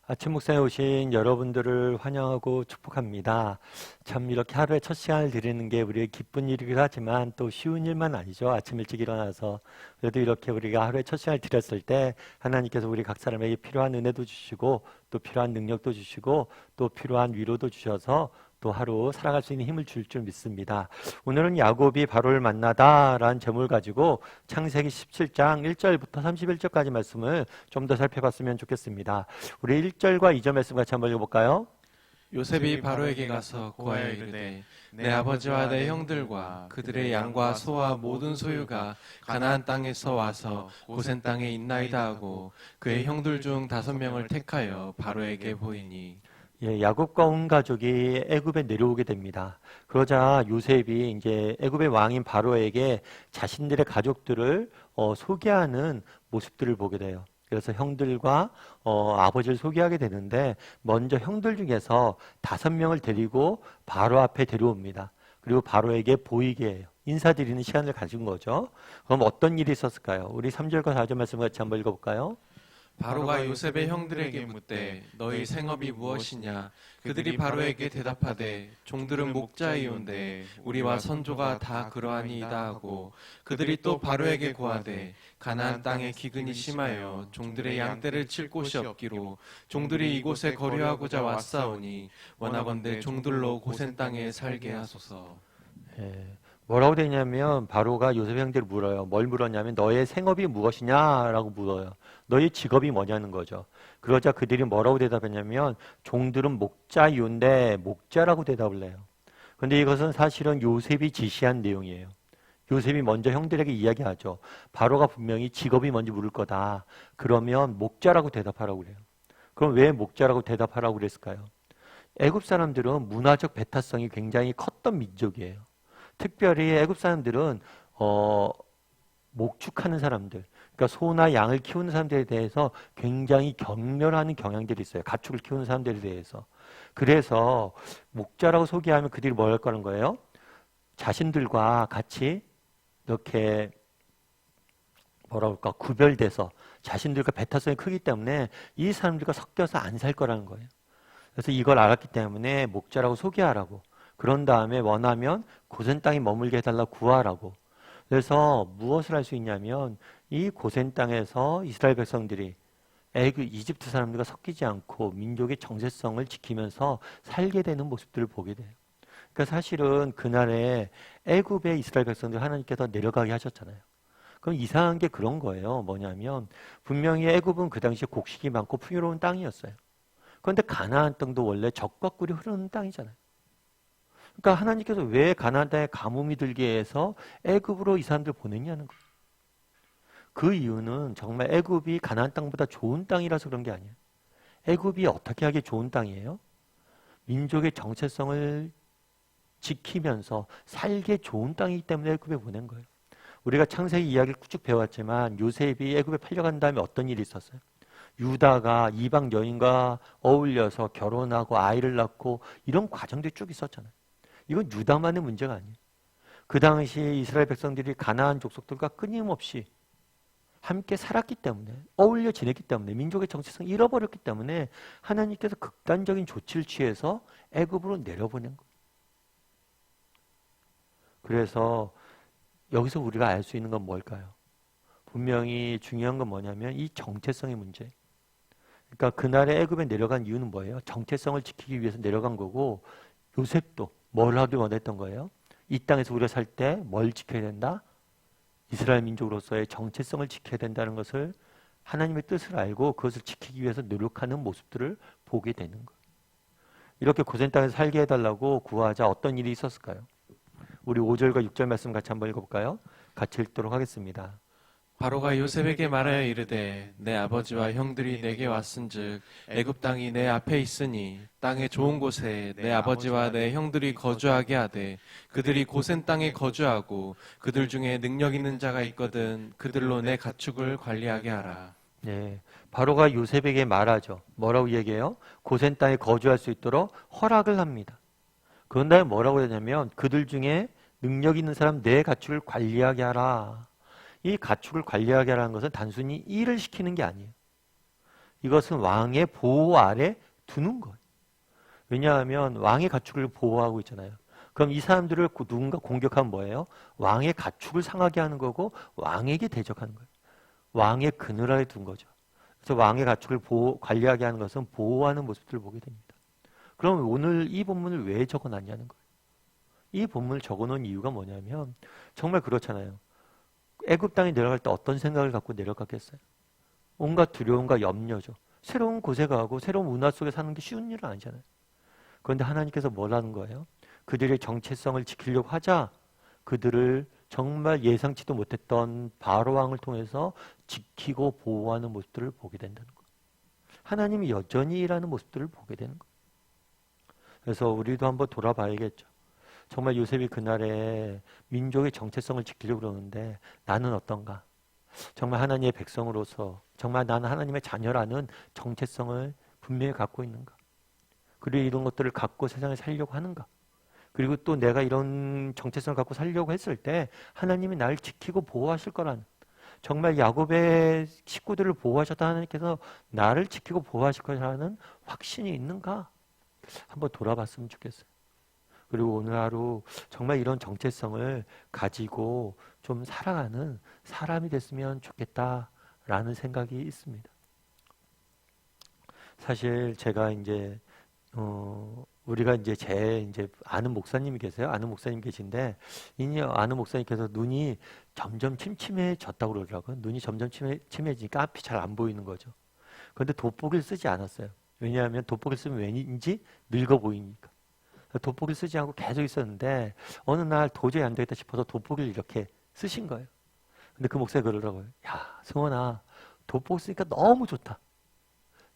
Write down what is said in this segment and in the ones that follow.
아침 묵상에 오신 여러분들을 환영하고 축복합니다. 참 이렇게 하루에 첫 시간을 드리는 게 우리의 기쁜 일이기도 하지만 또 쉬운 일만 아니죠. 아침 일찍 일어나서. 그래도 이렇게 우리가 하루에 첫 시간을 드렸을 때 하나님께서 우리 각 사람에게 필요한 은혜도 주시고 또 필요한 능력도 주시고 또 필요한 위로도 주셔서 또 하루 살아갈 수 있는 힘을 줄 믿습니다. 오늘은 야곱이 바로를 만나다라는 제목을 가지고 창세기 17장 1절부터 31절까지 말씀을 좀 더 살펴봤으면 좋겠습니다. 우리 1절과 2절 말씀 같이 한번 읽어볼까요? 요셉이 바로에게 가서 고하여 이르되 내 아버지와 내 형들과 그들의 양과 소와 모든 소유가 가나안 땅에서 와서 고센 땅에 있나이다 하고 그의 형들 중 5명을 택하여 바로에게 보이니. 야곱과 온 가족이 애굽에 내려오게 됩니다. 그러자 요셉이 이제 애굽의 왕인 바로에게 자신들의 가족들을 소개하는 모습들을 보게 돼요. 그래서 형들과 아버지를 소개하게 되는데 먼저 형들 중에서 5명을 데리고 바로 앞에 데려옵니다. 그리고 바로에게 보이게 해요. 인사드리는 시간을 가진 거죠. 그럼 어떤 일이 있었을까요? 우리 3절과 4절 말씀 같이 한번 읽어볼까요? 바로가 요셉의 형들에게 묻되 너희 생업이 무엇이냐? 그들이 바로에게 대답하되 종들은 목자이온데 우리와 선조가 다 그러하니이다 하고 그들이 또 바로에게 고하되 가나안 땅에 기근이 심하여 종들의 양떼를 칠 곳이 없기로 종들이 이곳에 거류하고자 왔사오니 원하건대 종들로 고센 땅에 살게 하소서. 뭐라고 되냐면 바로가 요셉의 형제를 물어요. 뭘 물었냐면 너의 생업이 무엇이냐라고 물어요. 너의 직업이 뭐냐는 거죠. 그러자 그들이 뭐라고 대답했냐면 종들은 목자이온데 목자라고 대답을 해요. 그런데 이것은 사실은 요셉이 지시한 내용이에요. 요셉이 먼저 형들에게 이야기하죠. 바로가 분명히 직업이 뭔지 물을 거다. 그러면 목자라고 대답하라고 그래요. 그럼 왜 목자라고 대답하라고 그랬을까요? 애굽 사람들은 문화적 배타성이 굉장히 컸던 민족이에요. 특별히 애굽 사람들은 목축하는 사람들, 그러니까 소나 양을 키우는 사람들에 대해서 굉장히 경멸하는 경향들이 있어요. 가축을 키우는 사람들에 대해서. 그래서 목자라고 소개하면 그들이 뭘 할 거는 거예요? 자신들과 같이 이렇게 뭐라 그럴까 구별돼서 자신들과 배타성이 크기 때문에 이 사람들과 섞여서 안 살 거라는 거예요. 그래서 이걸 알았기 때문에 목자라고 소개하라고. 그런 다음에 원하면 고센 땅에 머물게 해달라고 구하라고. 그래서 무엇을 할 수 있냐면 이 고센 땅에서 이스라엘 백성들이 이집트 사람들과 섞이지 않고 민족의 정체성을 지키면서 살게 되는 모습들을 보게 돼요. 그러니까 사실은 그날에 애굽의 이스라엘 백성들 하나님께서 내려가게 하셨잖아요. 그럼 이상한 게 그런 거예요. 뭐냐면 분명히 애굽은 그 당시에 곡식이 많고 풍요로운 땅이었어요. 그런데 가나안 땅도 원래 적과 꿀이 흐르는 땅이잖아요. 그러니까 하나님께서 왜 가나안 땅에 가뭄이 들게 해서 애굽으로 이 사람들 보냈냐는 거예요. 그 이유는 정말 애굽이 가나안 땅보다 좋은 땅이라서 그런 게 아니에요. 애굽이 어떻게 하기에 좋은 땅이에요? 민족의 정체성을 지키면서 살기 좋은 땅이기 때문에 애굽에 보낸 거예요. 우리가 창세기 이야기를 쭉 배웠지만 요셉이 애굽에 팔려간 다음에 어떤 일이 있었어요? 유다가 이방 여인과 어울려서 결혼하고 아이를 낳고 이런 과정들이 쭉 있었잖아요. 이건 유다만의 문제가 아니에요. 그 당시에 이스라엘 백성들이 가나안 족속들과 끊임없이 함께 살았기 때문에 어울려 지냈기 때문에 민족의 정체성을 잃어버렸기 때문에 하나님께서 극단적인 조치를 취해서 애굽으로 내려보낸 거예요. 그래서 여기서 우리가 알 수 있는 건 뭘까요? 분명히 중요한 건 뭐냐면 이 정체성의 문제. 그러니까 그날에 애굽에 내려간 이유는 뭐예요? 정체성을 지키기 위해서 내려간 거고 요셉도 뭘 하길 원했던 거예요? 이 땅에서 우리가 살 때 뭘 지켜야 된다? 이스라엘 민족으로서의 정체성을 지켜야 된다는 것을 하나님의 뜻을 알고 그것을 지키기 위해서 노력하는 모습들을 보게 되는 거예요. 이렇게 고센 땅에서 살게 해달라고 구하자 어떤 일이 있었을까요? 우리 5절과 6절 말씀 같이 한번 읽어볼까요? 같이 읽도록 하겠습니다. 바로가 요셉에게 말하여 이르되 내 아버지와 형들이 내게 왔은즉 애굽 땅이 내 앞에 있으니 땅의 좋은 곳에 내 아버지와 내 형들이 거주하게 하되 그들이 고센 땅에 거주하고 그들 중에 능력 있는 자가 있거든 그들로 내 가축을 관리하게 하라. 네, 바로가 요셉에게 말하죠. 뭐라고 얘기해요? 고센 땅에 거주할 수 있도록 허락을 합니다. 그런 다음에 뭐라고 하냐면 그들 중에 능력 있는 사람 내 가축을 관리하게 하라. 이 가축을 관리하게 하라는 것은 단순히 일을 시키는 게 아니에요. 이것은 왕의 보호 아래 두는 거예요. 왜냐하면 왕의 가축을 보호하고 있잖아요. 그럼 이 사람들을 누군가 공격하면 뭐예요? 왕의 가축을 상하게 하는 거고 왕에게 대적하는 거예요. 왕의 그늘 아래 둔 거죠. 그래서 왕의 가축을 관리하게 하는 것은 보호하는 모습들을 보게 됩니다. 그럼 오늘 이 본문을 왜 적어놨냐는 거예요. 이 본문을 적어놓은 이유가 뭐냐면 정말 그렇잖아요. 애굽 땅에 내려갈 때 어떤 생각을 갖고 내려갔겠어요? 온갖 두려움과 염려죠. 새로운 곳에 가고 새로운 문화 속에 사는 게 쉬운 일은 아니잖아요. 그런데 하나님께서 뭐라는 거예요? 그들의 정체성을 지키려고 하자 그들을 정말 예상치도 못했던 바로 왕을 통해서 지키고 보호하는 모습들을 보게 된다는 거예요. 하나님이 여전히 일하는 모습들을 보게 되는 거예요. 그래서 우리도 한번 돌아봐야겠죠. 정말 요셉이 그날에 민족의 정체성을 지키려고 그러는데 나는 어떤가? 정말 하나님의 백성으로서 정말 나는 하나님의 자녀라는 정체성을 분명히 갖고 있는가? 그리고 이런 것들을 갖고 세상에 살려고 하는가? 그리고 또 내가 이런 정체성을 갖고 살려고 했을 때 하나님이 나를 지키고 보호하실 거라는 정말 야곱의 식구들을 보호하셨다 하나님께서 나를 지키고 보호하실 거라는 확신이 있는가? 한번 돌아봤으면 좋겠어요. 그리고 오늘 하루 정말 이런 정체성을 가지고 좀 살아가는 사람이 됐으면 좋겠다라는 생각이 있습니다. 사실 제가 이제 우리가 이제 아는 목사님이 계세요. 아는 목사님 계신데 이 아는 목사님께서 눈이 점점 침침해졌다고 그러더라고요. 눈이 점점 침해지니까 앞이 잘 안 보이는 거죠. 그런데 돋보기를 쓰지 않았어요. 왜냐하면 돋보기를 쓰면 왠지 늙어 보이니까. 돋보기를 쓰지 않고 계속 있었는데 어느 날 도저히 안 되겠다 싶어서 돋보기를 이렇게 쓰신 거예요. 근데 그 목사가 그러더라고요. 야, 승원아, 돋보기 쓰니까 너무 좋다.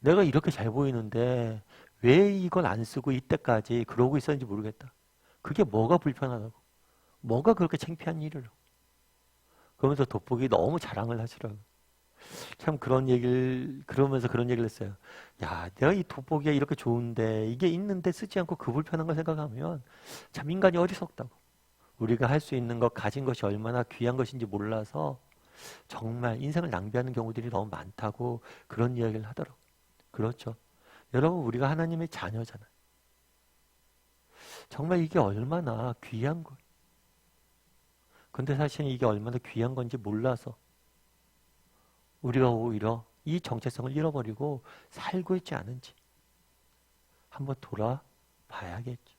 내가 이렇게 잘 보이는데 왜 이걸 안 쓰고 이때까지 그러고 있었는지 모르겠다. 그게 뭐가 불편하다고. 뭐가 그렇게 창피한 일이라고. 그러면서 돋보기 너무 자랑을 하시라고. 참 그러면서 그런 얘기를 했어요. 야, 내가 이 돋보기가 이렇게 좋은데 이게 있는데 쓰지 않고 그 불편한 걸 생각하면 참 인간이 어리석다고. 우리가 할 수 있는 것, 가진 것이 얼마나 귀한 것인지 몰라서 정말 인생을 낭비하는 경우들이 너무 많다고 그런 이야기를 하더라고요. 그렇죠. 여러분, 우리가 하나님의 자녀잖아요. 정말 이게 얼마나 귀한 거예요. 근데 사실 이게 얼마나 귀한 건지 몰라서 우리가 오히려 이 정체성을 잃어버리고 살고 있지 않은지 한번 돌아봐야겠죠.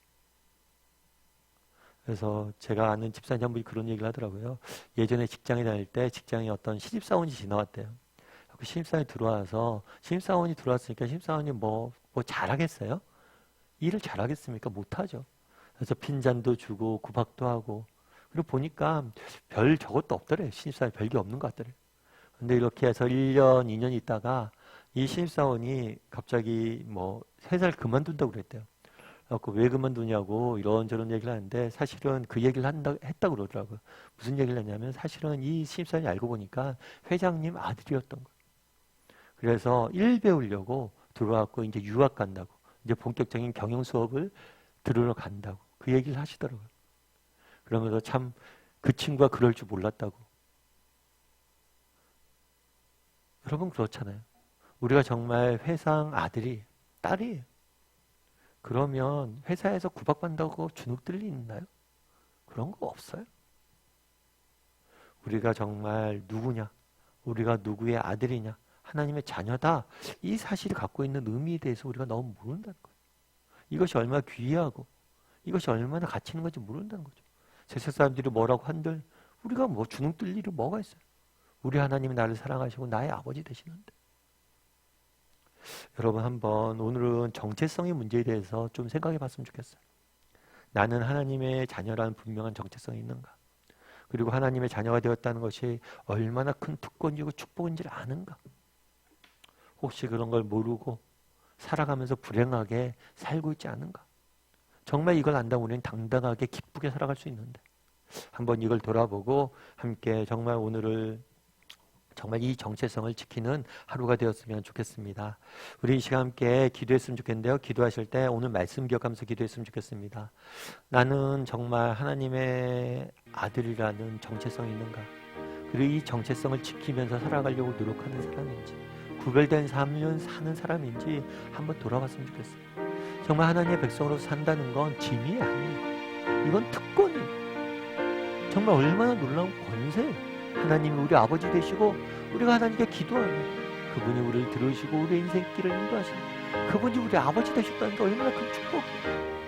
그래서 제가 아는 집사님 한 분이 그런 얘기를 하더라고요. 예전에 직장에 다닐 때 직장에 어떤 신입사원이 지나왔대요. 그 신입사원이 들어왔으니까 신입사원이 뭐 잘하겠어요? 일을 잘하겠습니까? 못하죠. 그래서 핀잔도 주고 구박도 하고 그리고 보니까 별 저것도 없더래요. 신입사원이 별게 없는 것 같더래요. 근데 이렇게 해서 1년, 2년 있다가 이 신입사원이 갑자기 회사를 그만둔다고 그랬대요. 그래서 왜 그만두냐고 이런저런 얘기를 하는데 사실은 그 얘기를 했다고 그러더라고요. 무슨 얘기를 했냐면 사실은 이 신입사원이 알고 보니까 회장님 아들이었던 거예요. 그래서 일 배우려고 들어왔고 이제 유학 간다고 이제 본격적인 경영 수업을 들으러 간다고 그 얘기를 하시더라고요. 그러면서 참 그 친구가 그럴 줄 몰랐다고. 여러분 그렇잖아요. 우리가 정말 회상 아들이 딸이에요. 그러면 회사에서 구박받는다고 주눅들 일 있나요? 그런 거 없어요. 우리가 정말 누구냐? 우리가 누구의 아들이냐? 하나님의 자녀다. 이 사실을 갖고 있는 의미에 대해서 우리가 너무 모른다는 거예요. 이것이 얼마나 귀하고 이것이 얼마나 가치 있는 건지 모른다는 거죠. 세상 사람들이 뭐라고 한들 우리가 주눅들 일이 뭐가 있어요. 우리 하나님이 나를 사랑하시고 나의 아버지 되시는데. 여러분 한번 오늘은 정체성의 문제에 대해서 좀 생각해 봤으면 좋겠어요. 나는 하나님의 자녀라는 분명한 정체성이 있는가? 그리고 하나님의 자녀가 되었다는 것이 얼마나 큰 특권이고 축복인지를 아는가? 혹시 그런 걸 모르고 살아가면서 불행하게 살고 있지 않은가? 정말 이걸 안다면 우리는 당당하게 기쁘게 살아갈 수 있는데 한번 이걸 돌아보고 함께 정말 오늘을 정말 이 정체성을 지키는 하루가 되었으면 좋겠습니다. 우리 이 시간 함께 기도했으면 좋겠는데요. 기도하실 때 오늘 말씀 기억하면서 기도했으면 좋겠습니다. 나는 정말 하나님의 아들이라는 정체성이 있는가? 그리고 이 정체성을 지키면서 살아가려고 노력하는 사람인지 구별된 삶을 사는 사람인지 한번 돌아봤으면 좋겠어요. 정말 하나님의 백성으로서 산다는 건 짐이 아니에요. 이건 특권이에요. 정말 얼마나 놀라운 권세예요. 하나님이 우리 아버지 되시고 우리가 하나님께 기도하면 그분이 우리를 들으시고 우리의 인생길을 인도하시는 그분이 우리 아버지 되셨다는 게 얼마나 큰 축복이에요.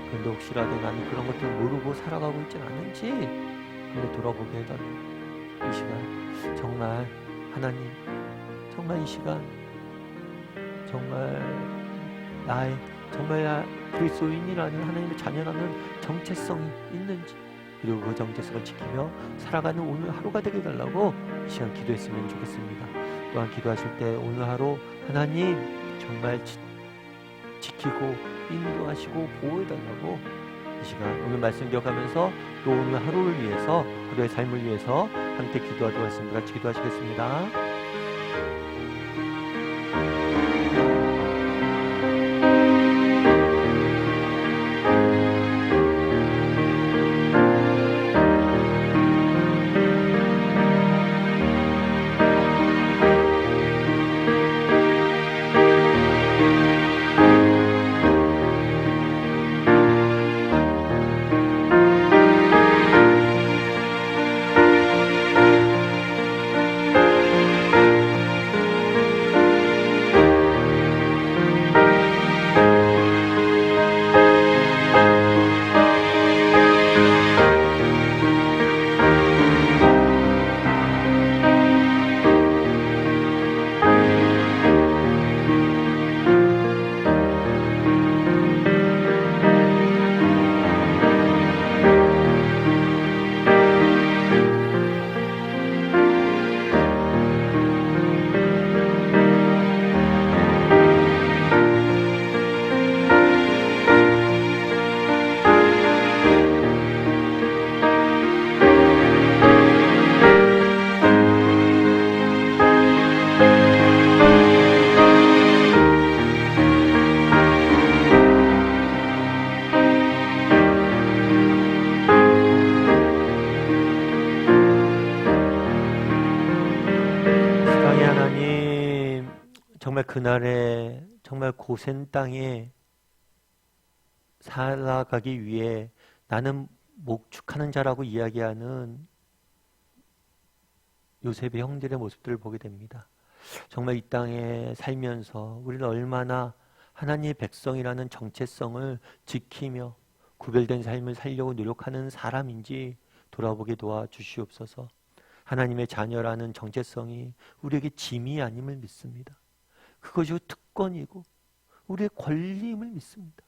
그런데 혹시라도 나는 그런 것들을 모르고 살아가고 있진 않은지 한번 돌아보게 해달라고. 이 시간 정말 하나님, 정말 이 시간 정말 나의 정말 그리스도인이라는 하나님의 자녀라는 정체성이 있는지, 그리고 그 정체성을 지키며 살아가는 오늘 하루가 되게 해달라고 이 시간 기도했으면 좋겠습니다. 또한 기도하실 때 오늘 하루 하나님 정말 지키고 인도하시고 보호해달라고 이 시간 오늘 말씀 기억하면서 또 오늘 하루를 위해서, 하루의 삶을 위해서 함께 기도하도록 하겠습니다. 같이 기도하시겠습니다. 정말 그날에 정말 고센 땅에 살아가기 위해 나는 목축하는 자라고 이야기하는 요셉의 형들의 모습들을 보게 됩니다. 정말 이 땅에 살면서 우리는 얼마나 하나님의 백성이라는 정체성을 지키며 구별된 삶을 살려고 노력하는 사람인지 돌아보게 도와주시옵소서. 하나님의 자녀라는 정체성이 우리에게 짐이 아님을 믿습니다. 그것이 특권이고 우리의 권리임을 믿습니다.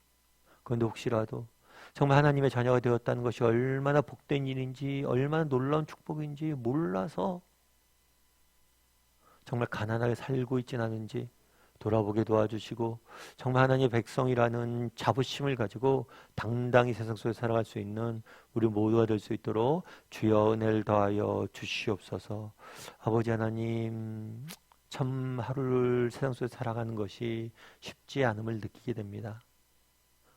그런데 혹시라도 정말 하나님의 자녀가 되었다는 것이 얼마나 복된 일인지, 얼마나 놀라운 축복인지 몰라서 정말 가난하게 살고 있진 않은지 돌아보게 도와주시고, 정말 하나님의 백성이라는 자부심을 가지고 당당히 세상 속에 살아갈 수 있는 우리 모두가 될 수 있도록 주여 은혜를 더하여 주시옵소서. 아버지 하나님, 참 하루를 세상 속에 살아가는 것이 쉽지 않음을 느끼게 됩니다.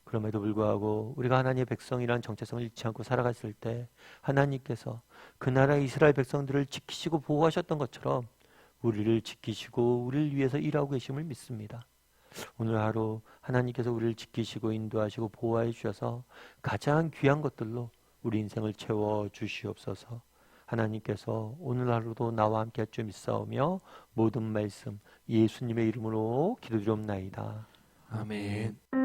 그럼에도 불구하고 우리가 하나님의 백성이라는 정체성을 잃지 않고 살아갔을 때 하나님께서 그 나라 이스라엘 백성들을 지키시고 보호하셨던 것처럼 우리를 지키시고 우리를 위해서 일하고 계심을 믿습니다. 오늘 하루 하나님께서 우리를 지키시고 인도하시고 보호해 주셔서 가장 귀한 것들로 우리 인생을 채워 주시옵소서. 하나님께서 오늘 하루도 나와 함께 할 줄 믿사오며 모든 말씀 예수님의 이름으로 기도드리옵나이다. 아멘.